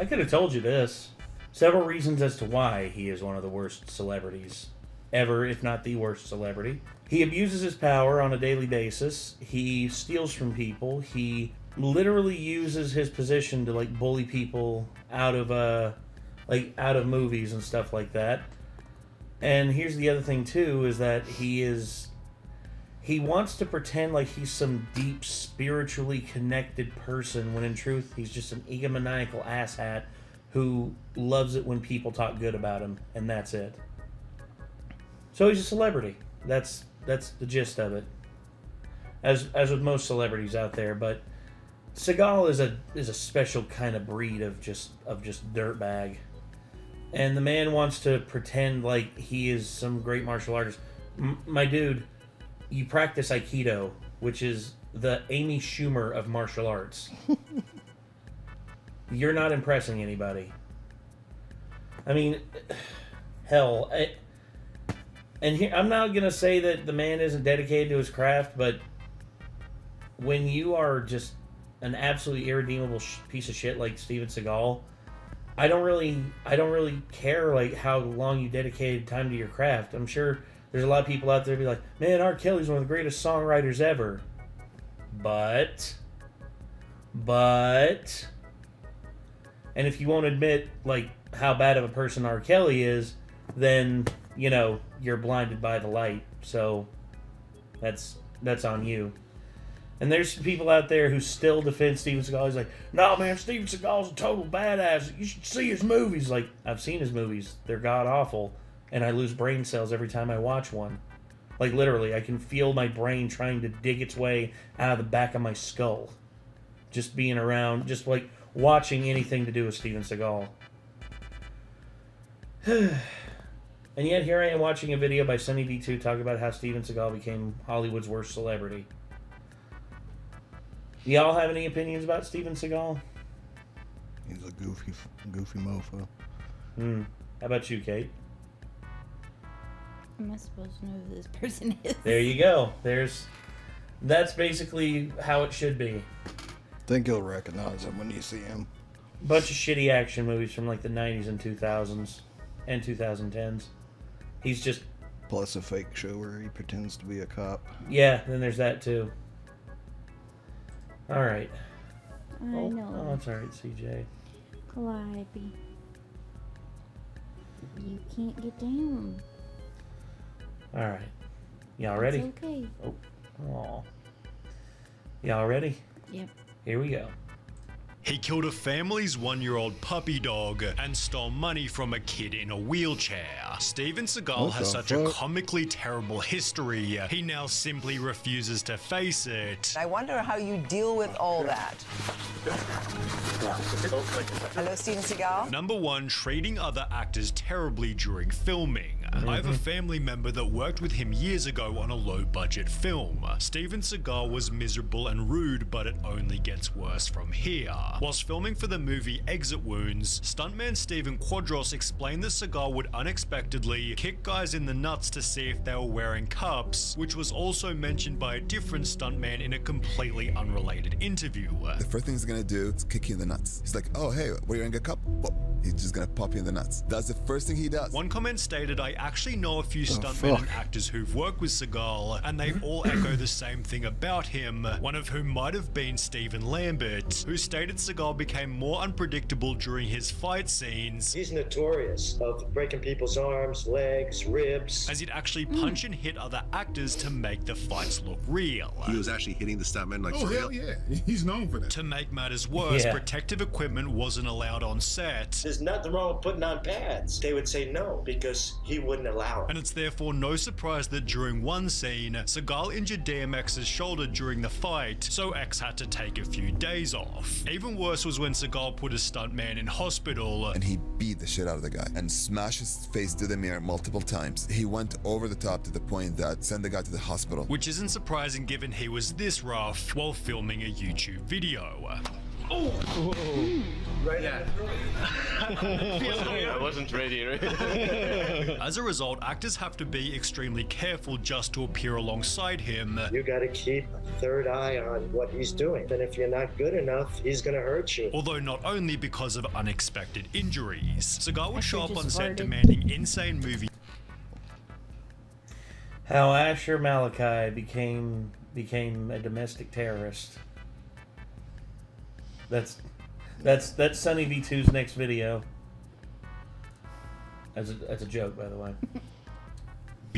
could have told you this. Several reasons as to why he is one of the worst celebrities ever, if not the worst celebrity. He abuses his power on a daily basis. He steals from people. He literally uses his position to like bully people out of movies and stuff like that. And here's the other thing too, is that he wants to pretend like he's some deep spiritually connected person when in truth he's just an egomaniacal asshat who loves it when people talk good about him, and that's it. So he's a celebrity. That's the gist of it. As with most celebrities out there, but Seagal is a special kind of breed of just dirtbag. And the man wants to pretend like he is some great martial artist. My dude, you practice Aikido, which is the Amy Schumer of martial arts. You're not impressing anybody. I mean, hell. I'm not going to say that the man isn't dedicated to his craft, but when you are just an absolutely irredeemable piece of shit like Steven Seagal, I don't really care like how long you dedicated time to your craft. I'm sure there's a lot of people out there who be like, man, R. Kelly's one of the greatest songwriters ever. But, and if you won't admit like how bad of a person R. Kelly is, then, you know, you're blinded by the light. So that's on you. And there's people out there who still defend Steven Seagal. He's like, no, man, Steven Seagal's a total badass. You should see his movies. Like, I've seen his movies. They're god-awful. And I lose brain cells every time I watch one. Like, literally, I can feel my brain trying to dig its way out of the back of my skull. Just being around, just, like, watching anything to do with Steven Seagal. And yet, here I am watching a video by Sunny D2 talking about how Steven Seagal became Hollywood's worst celebrity. Y'all have any opinions about Steven Seagal? He's a goofy mofo. How about you, Kate? Am I supposed to know who this person is? There you go. That's basically how it should be. Think you'll recognize him when you see him. Bunch of shitty action movies from like the 90s and 2000s and 2010s. He's just... Plus a fake show where he pretends to be a cop. Yeah, then there's that too. Alright. I know. Oh, that's alright, CJ. Calliope. You can't get down. Alright. Y'all ready? It's okay. Oh. Y'all ready? Yep. Here we go. He killed a family's 1-year-old puppy dog and stole money from a kid in a wheelchair. Steven Seagal has such a comically terrible history, he now simply refuses to face it. I wonder how you deal with all that. Hello, Steven Seagal. Number 1, treating other actors terribly during filming. I have a family member that worked with him years ago on a low-budget film. Steven Seagal was miserable and rude, but it only gets worse from here. Whilst filming for the movie Exit Wounds, stuntman Stephen Quadros explained that Seagal would unexpectedly kick guys in the nuts to see if they were wearing cups, which was also mentioned by a different stuntman in a completely unrelated interview. The first thing he's gonna do is kick you in the nuts. He's like, oh hey, we're wearing a cup? Well, he's just gonna pop you in the nuts. That's the first thing he does. One comment stated, I actually know a few stuntmen and actors who've worked with Seagal, and they all echo the same thing about him, one of whom might have been Stephen Lambert, who stated Seagal became more unpredictable during his fight scenes. He's notorious of breaking people's arms, legs, ribs. As he'd actually punch and hit other actors to make the fights look real. He was actually hitting the stuntmen like for real? Yeah, he's known for that. To make matters worse, protective equipment wasn't allowed on set. There's nothing wrong with putting on pads. They would say no, because he wouldn't allow it. And it's therefore no surprise that during one scene, Seagal injured DMX's shoulder during the fight, so X had to take a few days off. Even worse was when Seagal put a stuntman in hospital. And he beat the shit out of the guy and smashed his face to the mirror multiple times. He went over the top to the point that sent the guy to the hospital. Which isn't surprising given he was this rough while filming a YouTube video. right? Yeah. I wasn't ready. As a result, actors have to be extremely careful just to appear alongside him. You got to keep a third eye on what he's doing. And if you're not good enough, he's going to hurt you. Although not only because of unexpected injuries. Seagal would show up on just set farted. demanding insane movie How Asher Malachi became a domestic terrorist. That's Sunny V2's next video. That's a joke, by the way.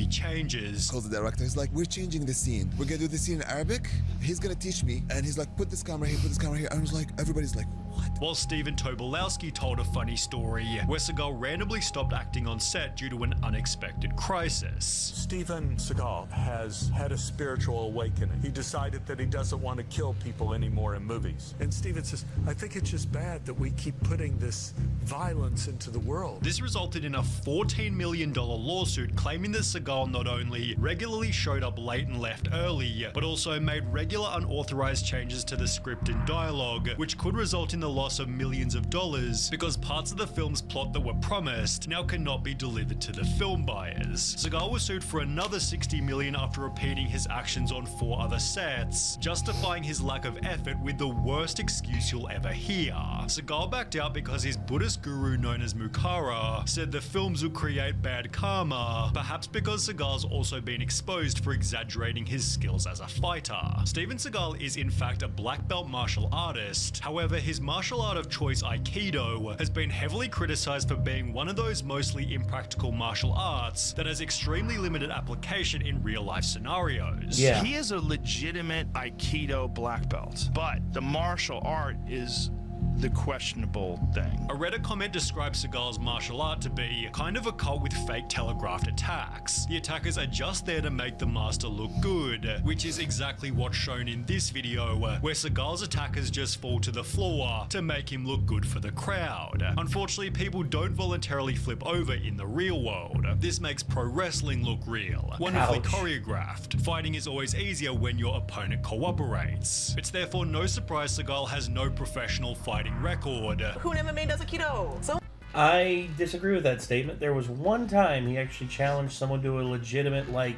changes. Calls the director, he's like, we're changing the scene. We're gonna do the scene in Arabic. He's gonna teach me. And he's like, put this camera here, put this camera here. And I was like, everybody's like, what? While Stephen Tobolowsky told a funny story where Seagal randomly stopped acting on set due to an unexpected crisis. Steven Seagal has had a spiritual awakening. He decided that he doesn't want to kill people anymore in movies. And Steven says, I think it's just bad that we keep putting this violence into the world. This resulted in a $14 million lawsuit claiming that Seagal not only regularly showed up late and left early, but also made regular unauthorized changes to the script and dialogue, which could result in the loss of millions of dollars because parts of the film's plot that were promised now cannot be delivered to the film buyers. Seagal was sued for another $60 million after repeating his actions on 4 other sets, justifying his lack of effort with the worst excuse you'll ever hear. Seagal backed out because his Buddhist guru known as Mukara said the films would create bad karma, perhaps because Seagal's also been exposed for exaggerating his skills as a fighter. Steven Seagal is in fact a black belt martial artist, however his martial art of choice Aikido has been heavily criticized for being one of those mostly impractical martial arts that has extremely limited application in real life scenarios. Yeah. He is a legitimate Aikido black belt, but the martial art is the questionable thing. A Reddit comment describes Seagal's martial art to be kind of a cult with fake telegraphed attacks. The attackers are just there to make the master look good, which is exactly what's shown in this video, where Seagal's attackers just fall to the floor to make him look good for the crowd. Unfortunately, people don't voluntarily flip over in the real world. This makes pro wrestling look real, wonderfully choreographed. Fighting is always easier when your opponent cooperates. It's therefore no surprise Seagal has no professional fighting record. Who never made us a keto? So I disagree with that statement. There was one time he actually challenged someone to a legitimate like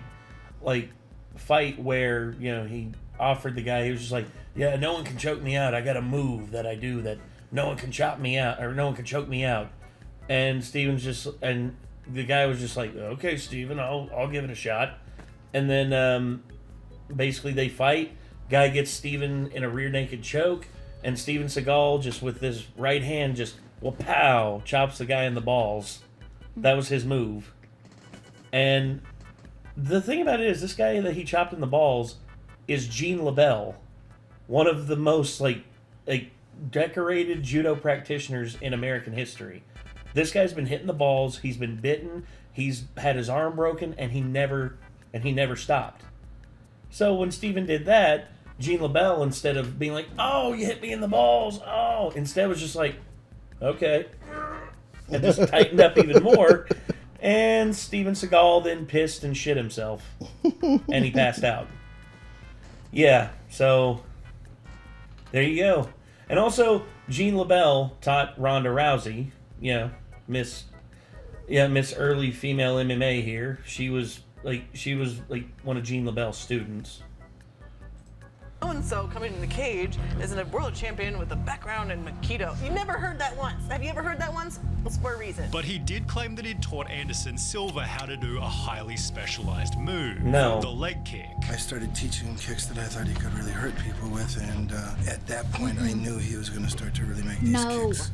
fight where, you know, he offered the guy, he was just like, yeah, no one can choke me out. I got a move that I do that no one can chop me out, or no one can choke me out. And Steven's just, and the guy was just like, okay, Steven, I'll give it a shot. And then basically they fight. Guy gets Steven in a rear naked choke. And Steven Seagal, just with his right hand, just, well, pow, chops the guy in the balls. That was his move. And the thing about it is, this guy that he chopped in the balls is Gene LaBelle, one of the most, like decorated judo practitioners in American history. This guy's been hitting the balls, he's been bitten, he's had his arm broken, and he never stopped. So when Steven did that, Gene LaBelle, instead of being like, oh, you hit me in the balls, oh, instead was just like, okay. And just tightened up even more. And Steven Seagal then pissed and shit himself. And he passed out. Yeah, so there you go. And also, Gene LaBelle taught Ronda Rousey, Miss early female MMA here. She was like one of Gene LaBelle's students. so coming in the cage is a world champion with a background in Aikido. You never heard that once. Have you ever heard that once? It's for a reason. But he did claim that he'd taught Anderson Silva how to do a highly specialized move. No. The leg kick. I started teaching him kicks that I thought he could really hurt people with, and at that point I knew he was going to start to really make these kicks,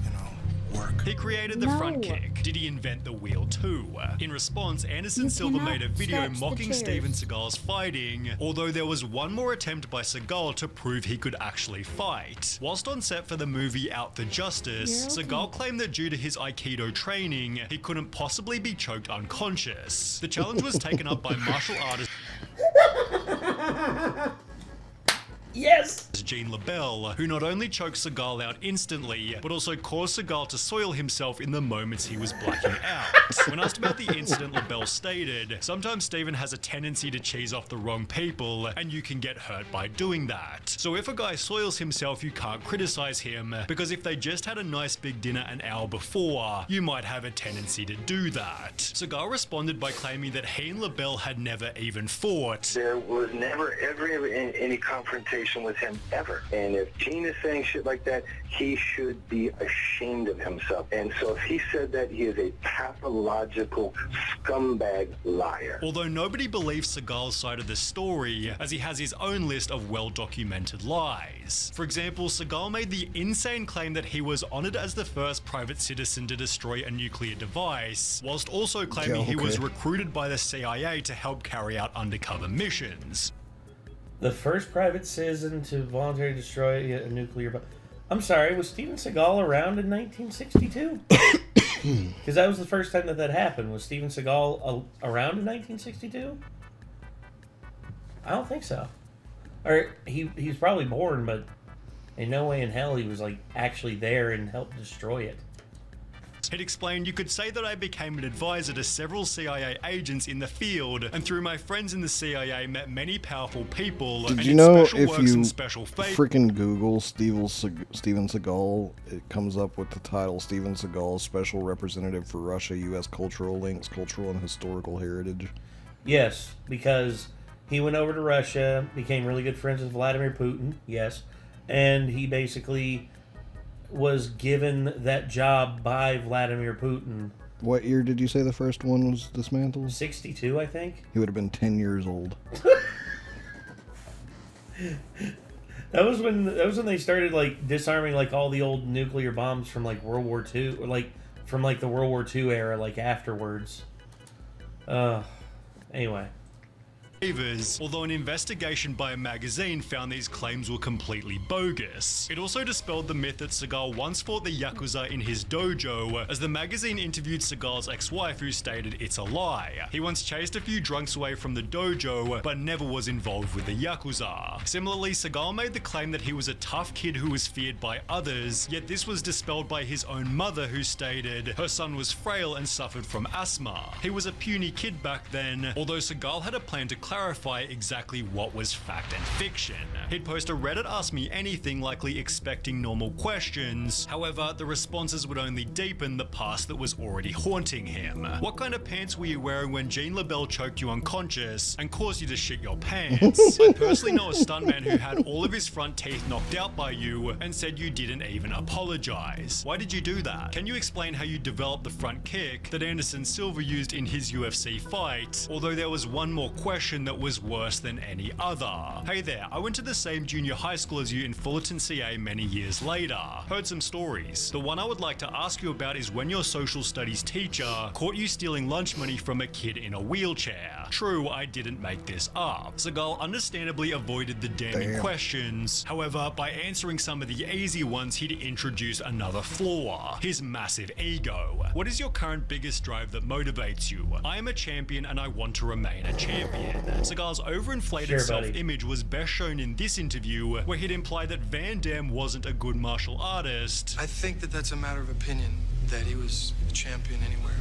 work. He created the front kick. Did he invent the wheel too? In response, Anderson Silva made a video mocking Steven Seagal's fighting, although there was one more attempt by Seagal to prove he could actually fight. Whilst on set for the movie Out for Justice, Seagal claimed that due to his Aikido training, he couldn't possibly be choked unconscious. The challenge was taken up by martial artists. Yes! Jean LaBelle, who not only choked Seagal out instantly, but also caused Seagal to soil himself in the moments he was blacking out. When asked about the incident, LaBelle stated, "Sometimes Steven has a tendency to cheese off the wrong people, and you can get hurt by doing that. So if a guy soils himself, you can't criticize him, because if they just had a nice big dinner an hour before, you might have a tendency to do that." Seagal responded by claiming that he and LaBelle had never even fought. There was never ever any confrontation with him ever. And if Gene is saying shit like that, he should be ashamed of himself. And so if he said that, he is a pathological scumbag liar. Although nobody believes Seagal's side of the story, as he has his own list of well-documented lies. For example, Seagal made the insane claim that he was honored as the first private citizen to destroy a nuclear device, whilst also claiming he was recruited by the CIA to help carry out undercover missions. The first private citizen to voluntarily destroy a nuclear bomb. I'm sorry, was Steven Seagal around in 1962? Because that was the first time that happened. Was Steven Seagal around in 1962? I don't think so. Or he's probably born, but in no way in hell he was like actually there and helped destroy it. It explained, "You could say that I became an advisor to several CIA agents in the field, and through my friends in the CIA met many powerful people." Did you know if you freaking Google Steven Seagal, it comes up with the title Steven Seagal, Special Representative for Russia, U.S. Cultural Links, Cultural and Historical Heritage? Yes, because he went over to Russia, became really good friends with Vladimir Putin, yes, and he basically was given that job by Vladimir Putin. What year did you say the first one was dismantled? 62, I think. He would have been 10 years old. That was when they started like disarming like all the old nuclear bombs from like World War II, or like from like the World War II era, like afterwards. Anyway. Although an investigation by a magazine found these claims were completely bogus. It also dispelled the myth that Seagal once fought the Yakuza in his dojo, as the magazine interviewed Seagal's ex-wife who stated it's a lie. He once chased a few drunks away from the dojo, but never was involved with the Yakuza. Similarly, Seagal made the claim that he was a tough kid who was feared by others, yet this was dispelled by his own mother who stated her son was frail and suffered from asthma. He was a puny kid back then, although Seagal had a plan to clarify exactly what was fact and fiction. He'd post a Reddit Ask Me Anything, likely expecting normal questions. However, the responses would only deepen the past that was already haunting him. What kind of pants were you wearing when Jean LaBelle choked you unconscious and caused you to shit your pants? I personally know a stuntman who had all of his front teeth knocked out by you and said you didn't even apologize. Why did you do that? Can you explain how you developed the front kick that Anderson Silva used in his UFC fight? Although there was one more question that was worse than any other. Hey there, I went to the same junior high school as you in Fullerton, CA many years later. Heard some stories. The one I would like to ask you about is when your social studies teacher caught you stealing lunch money from a kid in a wheelchair. True, I didn't make this up. Seagal understandably avoided the damning questions. However, by answering some of the easy ones, he'd introduce another flaw: his massive ego. What is your current biggest drive that motivates you? I am a champion and I want to remain a champion. Seagal's overinflated self-image was best shown in this interview, where he'd implied that Van Damme wasn't a good martial artist. I think that that's a matter of opinion, that he was a champion anywhere.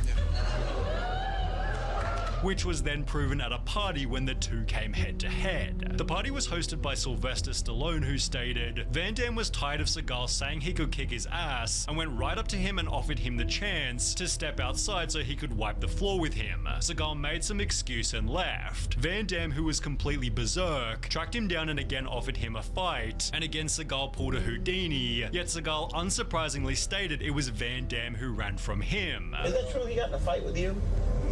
Which was then proven at a party when the two came head to head. The party was hosted by Sylvester Stallone, who stated, Van Damme was tired of Seagal saying he could kick his ass and went right up to him and offered him the chance to step outside so he could wipe the floor with him. Seagal made some excuse and left. Van Damme, who was completely berserk, tracked him down and again offered him a fight, and again Seagal pulled a Houdini, yet Seagal unsurprisingly stated it was Van Damme who ran from him. Is that true he got in a fight with you?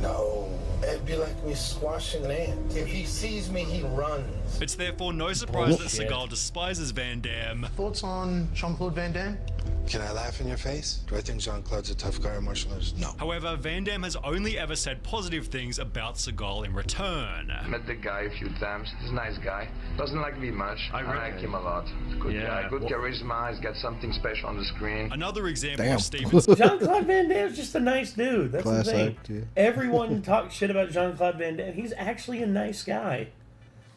No. It'd be like me squashing an ant. If he sees me, he runs. It's therefore no surprise that Seagal despises Van Damme. Thoughts on Jean-Claude Van Damme? Can I laugh in your face? Do I think Jean-Claude's a tough guy in martial arts? No. However, Van Damme has only ever said positive things about Seagal in return. I met the guy a few times. He's a nice guy. Doesn't like me much. I like him a lot. Good guy. Good charisma. He's got something special on the screen. Another example of Steven... Jean-Claude Van Damme's just a nice dude. That's the thing. Act, yeah. Everyone talks shit about Jean-Claude Van Damme. He's actually a nice guy.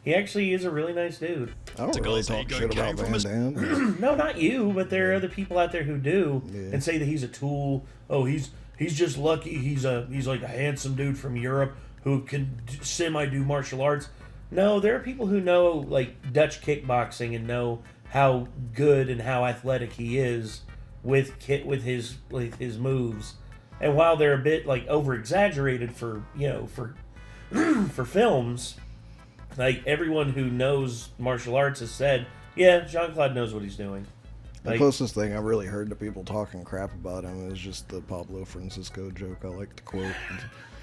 He actually is a really nice dude. I don't really talk shit about Van Damme. No, not you, but there are other people out there who do and say that he's a tool. Oh, he's just lucky. He's like a handsome dude from Europe who can semi-do martial arts. No, there are people who know like Dutch kickboxing and know how good and how athletic he is with his moves. And while they're a bit like over-exaggerated for for films, like everyone who knows martial arts has said, yeah, Jean-Claude knows what he's doing. The closest thing I've really heard to people talking crap about him is just the Pablo Francisco joke I like to quote.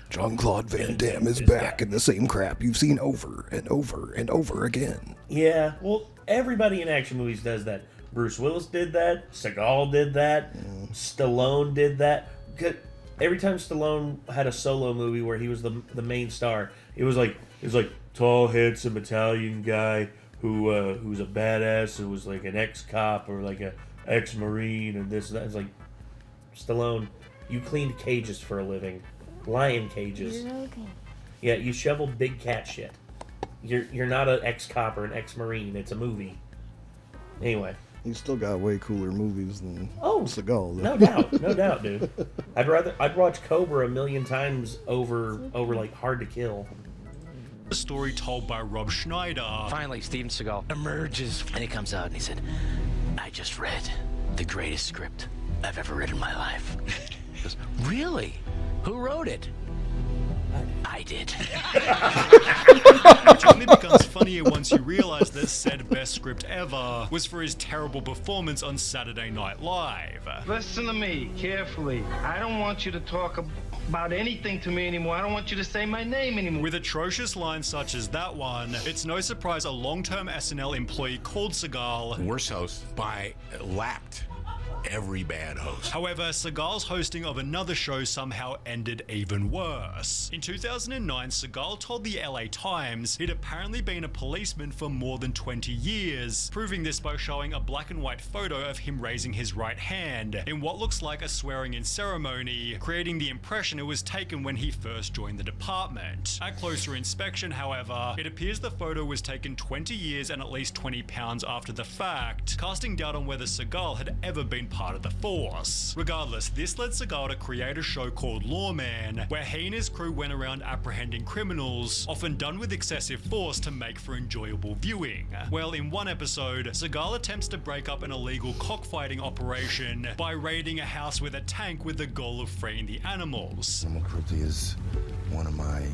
Jean-Claude Van Damme is back in the same crap you've seen over and over and over again. Yeah, well, everybody in action movies does that. Bruce Willis did that. Seagal did that. Stallone did that. Every time Stallone had a solo movie where he was the main star, it was like tall, handsome Italian guy who's a badass, who was like an ex-cop or like a ex-marine and this and that. It's like, Stallone, you cleaned cages for a living. Lion cages. You're okay. Yeah, you shovel big cat shit. You're not an ex-cop or an ex-marine. It's a movie. Anyway. He's still got way cooler movies than Seagal. No doubt, dude. I'd watch Cobra 1,000,000 times over like Hard to Kill. A story told by Rob Schneider. Finally, Steven Seagal emerges, and he comes out and he said, "I just read the greatest script I've ever read in my life." He goes, "Really? Who wrote it?" I did. Which only becomes funnier once you realize that said best script ever was for his terrible performance on Saturday Night Live. Listen to me carefully. I don't want you to talk about anything to me anymore. I don't want you to say my name anymore. With atrocious lines such as that one, it's no surprise a long-term SNL employee called Seagal worst host by lapped every bad host. However, Seagal's hosting of another show somehow ended even worse. In 2009, Seagal told the LA Times he'd apparently been a policeman for more than 20 years, proving this by showing a black and white photo of him raising his right hand in what looks like a swearing-in ceremony, creating the impression it was taken when he first joined the department. At closer inspection, however, it appears the photo was taken 20 years and at least 20 pounds after the fact, casting doubt on whether Seagal had ever been part of the force. Regardless, this led Seagal to create a show called Lawman, where he and his crew went around apprehending criminals, often done with excessive force to make for enjoyable viewing. Well, in one episode, Seagal attempts to break up an illegal cockfighting operation by raiding a house with a tank with the goal of freeing the animals. Animal cruelty is one of my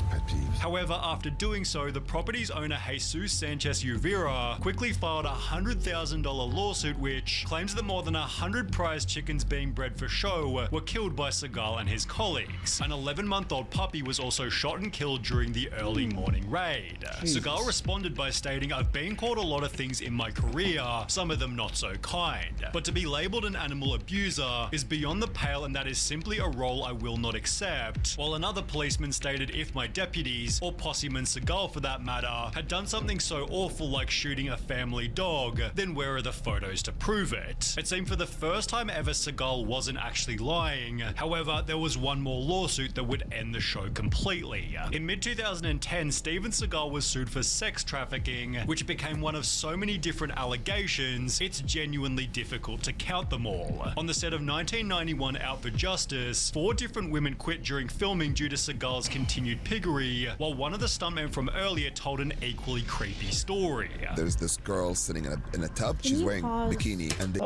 pet peeves. However, after doing so, the property's owner Jesus Sanchez Rivera quickly filed a $100,000 lawsuit which claims that more than 100 prize chickens being bred for show were killed by Seagal and his colleagues. An 11-month-old puppy was also shot and killed during the early morning raid. Jesus. Seagal responded by stating, "I've been called a lot of things in my career, some of them not so kind. But to be labeled an animal abuser is beyond the pale and that is simply a role I will not accept." While another policeman stated if my deputies, or Posseman Seagal for that matter, had done something so awful like shooting a family dog, then where are the photos to prove it? It seemed for the first time ever Seagal wasn't actually lying. However, there was one more lawsuit that would end the show completely. In mid-2010, Steven Seagal was sued for sex trafficking, which became one of so many different allegations, it's genuinely difficult to count them all. On the set of 1991 Out for Justice, 4 different women quit during filming due to Seagal's continued piggery, while one of the stuntmen from earlier told an equally creepy story. There's this girl sitting in a tub. She's wearing bikini, and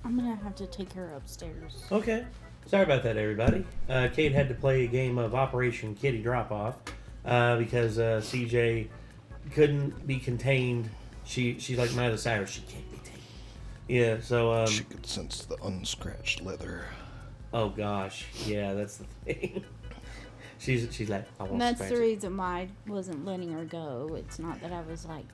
I'm gonna have to take her upstairs. Okay. Sorry about that, everybody. Kate had to play a game of Operation Kitty Drop-Off because CJ couldn't be contained. She's like Miley Cyrus. She can't be tamed. Yeah, so... she could sense the unscratched leather. Oh, gosh. Yeah, that's the thing. She's like, I won't That's scratch the it. reason why I wasn't letting her go. It's not that I was like...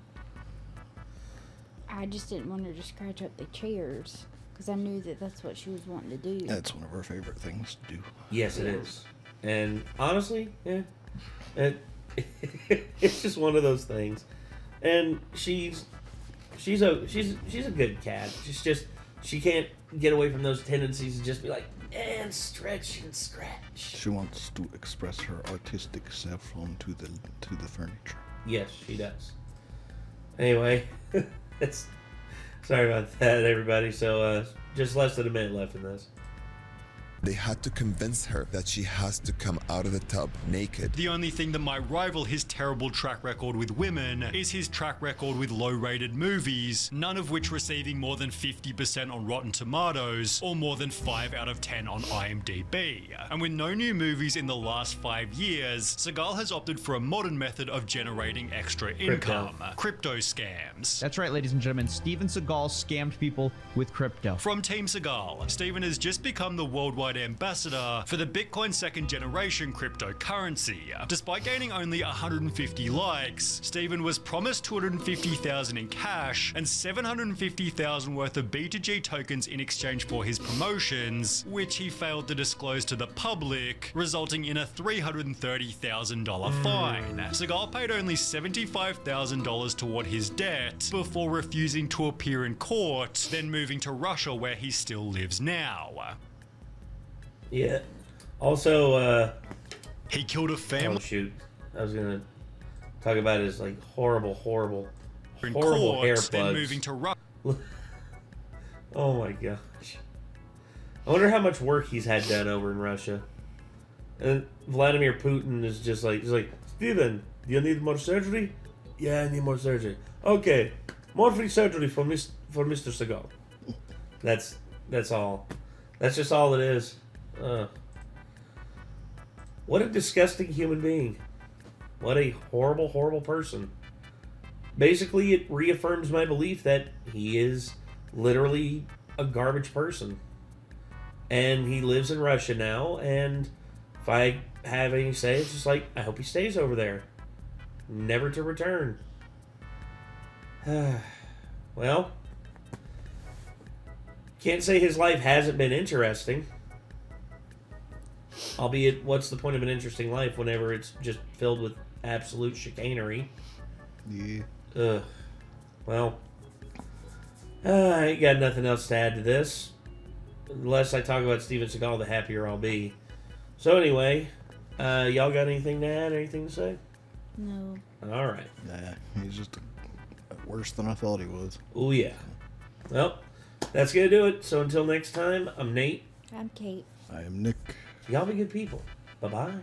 I just didn't want her to scratch up the chairs. Because I knew that that's what she was wanting to do. That's one of her favorite things to do. Yes, it is. And honestly, yeah, it's just one of those things. And she's a good cat. She can't get away from those tendencies to just be like, and stretch and scratch. She wants to express her artistic self onto the furniture. Yes, she does. Anyway, sorry about that, everybody. So, just less than a minute left in this. They had to convince her that she has to come out of the tub naked. The only thing that might rival his terrible track record with women is his track record with low-rated movies, none of which receiving more than 50% on Rotten Tomatoes or more than 5 out of 10 on IMDb. And with no new movies in the last 5 years, Seagal has opted for a modern method of generating extra income, crypto scams. That's right, ladies and gentlemen, Steven Seagal scammed people with crypto. From Team Seagal, Steven has just become the worldwide ambassador for the Bitcoin second generation cryptocurrency. Despite gaining only 150 likes, Steven was promised 250,000 in cash and 750,000 worth of B2G tokens in exchange for his promotions, which he failed to disclose to the public, resulting in a $330,000 fine. Seagal paid only $75,000 toward his debt before refusing to appear in court, then moving to Russia where he still lives now. Yeah. Also, he killed a family. Oh shoot! I was gonna talk about his like horrible hair plugs. Then moving to Russia. Oh my gosh! I wonder how much work he's had done over in Russia. And Vladimir Putin is just like, he's like, Steven, do you need more surgery? Yeah, I need more surgery. Okay, more free surgery for Mr. Seagal. That's all. That's just all it is. What a disgusting human being. What a horrible person. Basically, it reaffirms my belief that he is literally a garbage person. And he lives in Russia now, and if I have any say, it's just like, I hope he stays over there. Never to return. Well, can't say his life hasn't been interesting. Albeit, what's the point of an interesting life whenever it's just filled with absolute chicanery? Yeah. Well, I ain't got nothing else to add to this. The less I talk about Steven Seagal, the happier I'll be. So anyway, y'all got anything to add? Anything to say? No. All right. Nah, he's just worse than I thought he was. Oh yeah. Well, that's gonna do it. So until next time, I'm Nate. I'm Kate. I am Nick. Y'all be good people. Bye-bye.